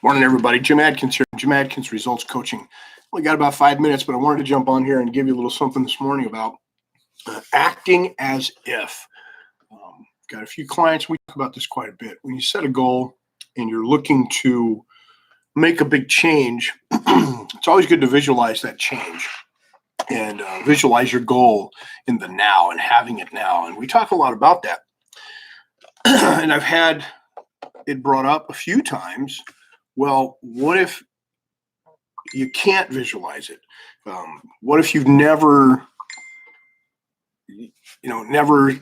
Morning, everybody. Jim Adkins here. Jim Adkins Results Coaching. Only got about 5 minutes, but I wanted to jump on here and give you a little something this morning about acting as if. Got a few clients. We talk about this quite a bit. When you set a goal and you're looking to make a big change, it's always good to visualize that change and visualize your goal in the now and having it now. And we talk a lot about that. And I've had it brought up a few times. Well, what if you can't visualize it? What if you've never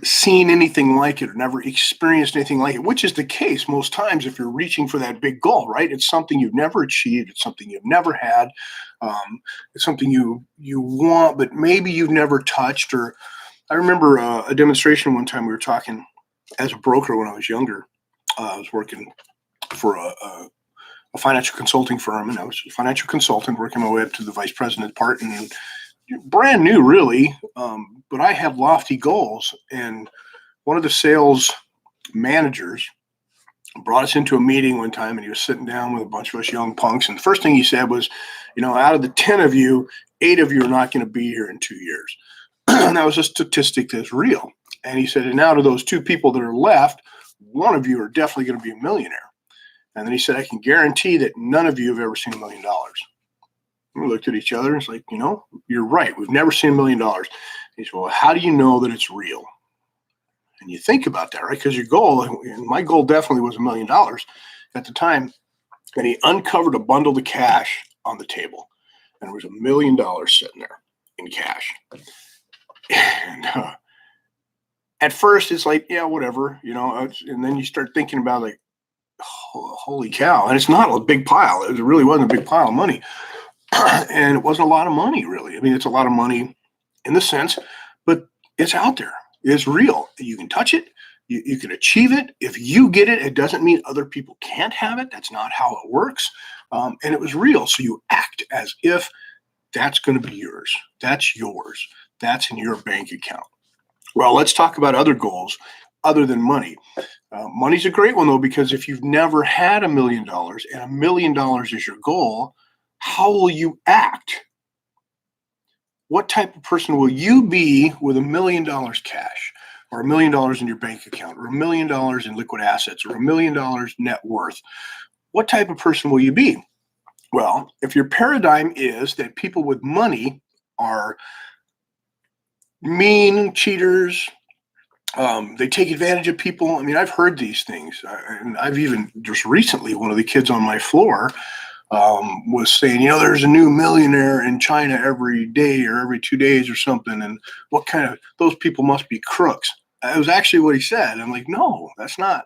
seen anything like it or never experienced anything like it, which is the case most times if you're reaching for that big goal, right? It's something you've never achieved. It's something you've never had. It's something you want, but maybe you've never touched. Or I remember a demonstration one time we were talking as a broker when I was younger. I was working for a financial consulting firm, and I was a financial consultant working my way up to the vice president part, and brand new really, but I have lofty goals. And one of the sales managers brought us into a meeting one time, and he was sitting down with a bunch of us young punks, and the first thing he said was, out of the 10 of you, 8 of you are not going to be here in 2 years. And that was a statistic that's real. And he said, and out of those 2 people that are left, 1 of you are definitely going to be a millionaire. And then he said, I can guarantee that none of you have ever seen $1 million. We looked at each other and it's like, you're right. We've never seen $1 million. He said, well, how do you know that it's real? And you think about that, right? Because your goal, and my goal definitely was $1 million at the time. And he uncovered a bundle of cash on the table. And there was $1 million sitting there in cash. And at first it's like, yeah, whatever, and then you start thinking about like, holy cow. And it's not a big pile. It really wasn't a big pile of money. And it wasn't a lot of money, really. I mean, it's a lot of money in the sense, but it's out there. It's real. You can touch it. You can achieve it. If you get it, it doesn't mean other people can't have it. That's not how it works. And it was real. So you act as if that's going to be yours. That's yours. That's in your bank account. Well, let's talk about other goals other than money. Money's a great one, though, because if you've never had $1 million and $1 million is your goal, how will you act? What type of person will you be with $1 million cash, or $1 million in your bank account, or $1 million in liquid assets, or $1 million net worth? What type of person will you be? Well, if your paradigm is that people with money are mean, cheaters, they take advantage of people. I mean, I've heard these things, and I've even just recently, one of the kids on my floor was saying, there's a new millionaire in China every day or every 2 days or something, and those people must be crooks. That was actually what he said. I'm like, no, that's not.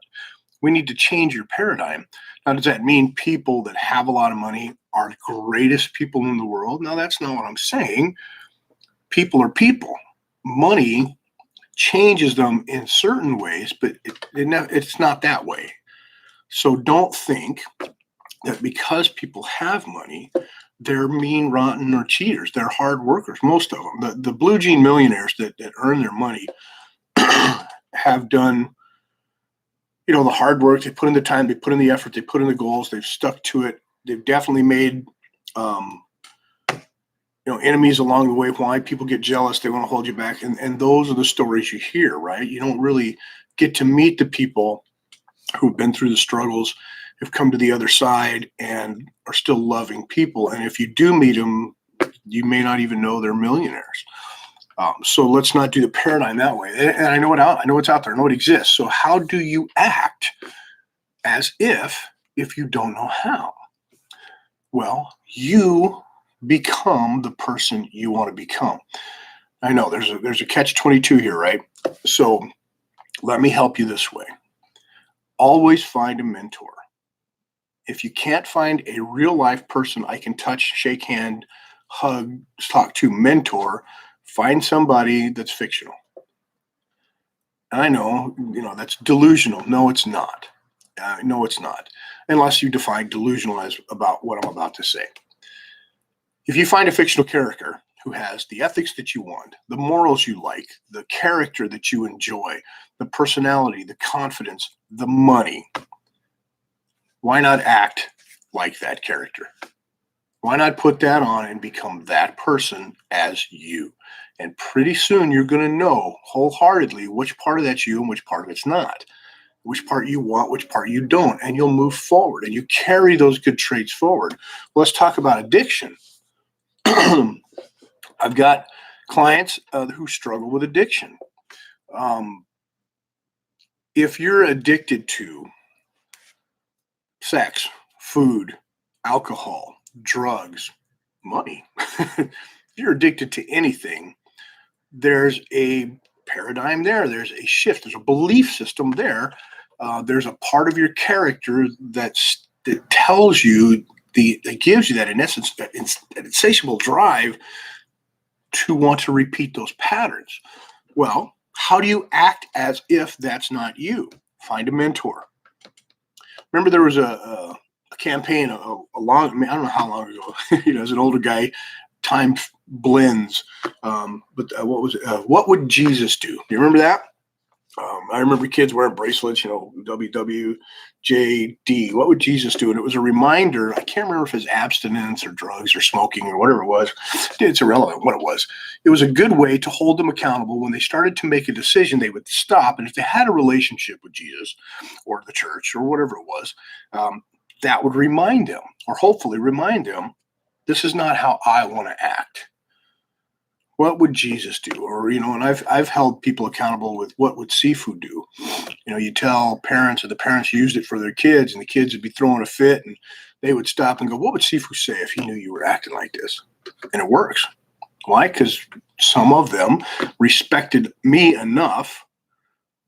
We need to change your paradigm. Now, does that mean people that have a lot of money are the greatest people in the world? No, that's not what I'm saying. People are people. Money changes them in certain ways, but it's not that way. So don't think that because people have money, they're mean, rotten, or cheaters. They're hard workers, most of them. The blue jean millionaires that earn their money have done, the hard work. They put in the time, they put in the effort, they put in the goals, they've stuck to it. They've definitely made enemies along the way. Why people get jealous, they want to hold you back. And those are the stories you hear, right? You don't really get to meet the people who've been through the struggles, have come to the other side, and are still loving people. And if you do meet them, you may not even know they're millionaires. So let's not do the paradigm that way. And I know it's out there. I know it exists. So how do you act as if you don't know how? Well, you become the person you want to become. I know there's a catch-22 here, right? So let me help you this way. Always find a mentor. If you can't find a real life person I can touch, shake hand, hug, talk to, mentor, find somebody that's fictional. And I know, that's delusional. No, it's not. No, it's not. Unless you define delusional as about what I'm about to say. If you find a fictional character who has the ethics that you want, the morals you like, the character that you enjoy, the personality, the confidence, the money, why not act like that character? Why not put that on and become that person as you? And pretty soon you're going to know wholeheartedly which part of that's you and which part of it's not, which part you want, which part you don't, and you'll move forward and you carry those good traits forward. Let's talk about addiction. I've got clients who struggle with addiction. Um, if you're addicted to sex, food, alcohol, drugs, money, if you're addicted to anything, there's a paradigm there. There's a shift. There's a belief system there. There's a part of your character that tells you that gives you that, in essence, that insatiable drive to want to repeat those patterns. Well, how do you act as if that's not you? Find a mentor. Remember, there was a campaign a long, I mean, I don't know how long ago. As an older guy, time blends. But what was it? What would Jesus do? Do you remember that? I remember kids wearing bracelets, WWJD. What would Jesus do? And it was a reminder. I can't remember if it's abstinence or drugs or smoking or whatever it was. It's irrelevant what it was. It was a good way to hold them accountable. When they started to make a decision, they would stop. And if they had a relationship with Jesus or the church or whatever it was, that would remind them, or hopefully remind them, this is not how I want to act. What would Jesus do? Or, and I've held people accountable with what would seafood do? You tell parents, or the parents used it for their kids, and the kids would be throwing a fit, and they would stop and go, what would seafood say if he knew you were acting like this? And it works. Why? Because some of them respected me enough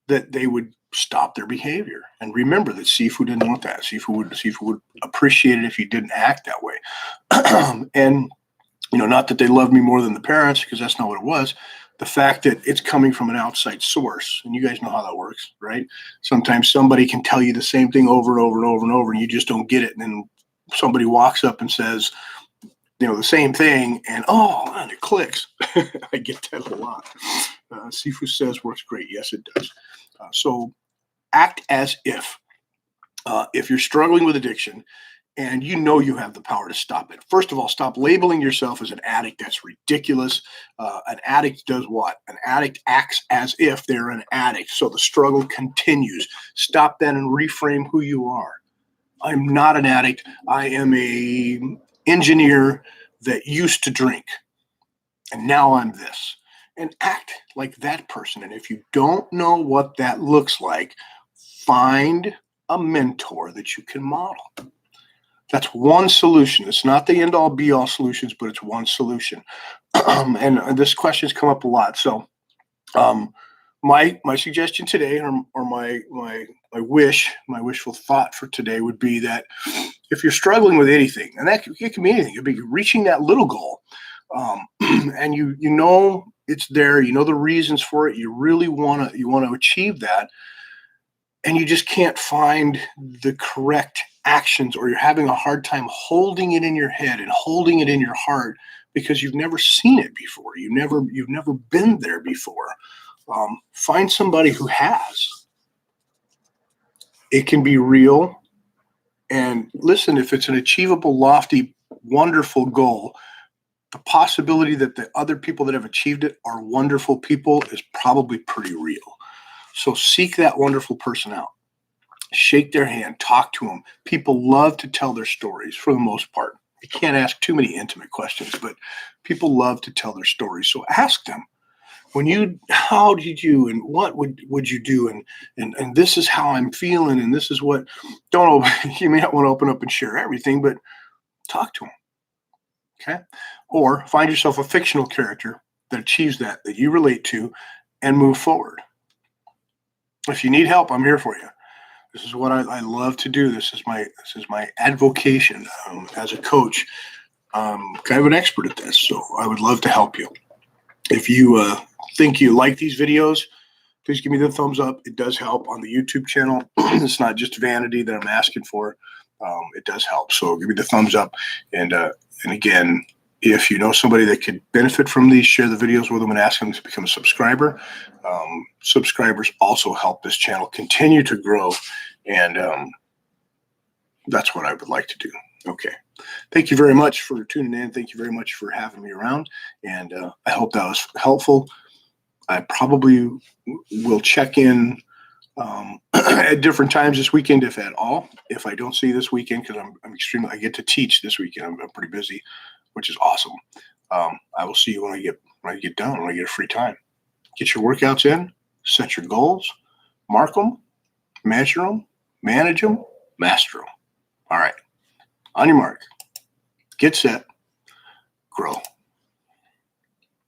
that they would stop their behavior. And remember that seafood didn't want that. Seafood would appreciate it if you didn't act that way. And not that they love me more than the parents, because that's not what it was. The fact that it's coming from an outside source, and you guys know how that works, right? Sometimes somebody can tell you the same thing over and over and over and over, and you just don't get it. And then somebody walks up and says, the same thing, and man, it clicks. I get that a lot. Sifu says works great. Yes, it does. So act as if you're struggling with addiction, and you have the power to stop it. First of all, stop labeling yourself as an addict. That's ridiculous. An addict does what? An addict acts as if they're an addict. So the struggle continues. Stop that and reframe who you are. I'm not an addict. I am a engineer that used to drink, and now I'm this. And act like that person. And if you don't know what that looks like, find a mentor that you can model. That's one solution. It's not the end-all, be-all solutions, but it's one solution. And this question's come up a lot. So my suggestion today, or my wishful thought for today would be that if you're struggling with anything, and it can be anything, it could be reaching that little goal, and you know it's there, the reasons for it, you really want to achieve that, and you just can't find the correct actions, or you're having a hard time holding it in your head and holding it in your heart because you've never seen it before. You've never been there before. Find somebody who has. It can be real. And listen, if it's an achievable, lofty, wonderful goal, the possibility that the other people that have achieved it are wonderful people is probably pretty real. So seek that wonderful person out. Shake their hand, talk to them. People love to tell their stories for the most part. You can't ask too many intimate questions, but people love to tell their stories. So ask them, how did you, and what would you do? And this is how I'm feeling. And this is what, you may not want to open up and share everything, but talk to them. Okay. Or find yourself a fictional character that achieves that you relate to, and move forward. If you need help, I'm here for you. This is what I love to do. This is my advocation as a coach. I'm kind of an expert at this, so I would love to help you. If you think you like these videos, please give me the thumbs up. It does help on the YouTube channel. It's not just vanity that I'm asking for. It does help. So give me the thumbs up. And again, if you know somebody that could benefit from these, share the videos with them and ask them to become a subscriber. Subscribers also help this channel continue to grow. And that's what I would like to do. Okay. Thank you very much for tuning in. Thank you very much for having me around. And I hope that was helpful. I probably will check in at different times this weekend, if at all. If I don't see you this weekend, because I'm extremely, I get to teach this weekend. I'm pretty busy, which is awesome. I will see you when I get done, when I get a free time. Get your workouts in, set your goals, mark them, measure them, manage them, master them. All right. On your mark, get set, grow.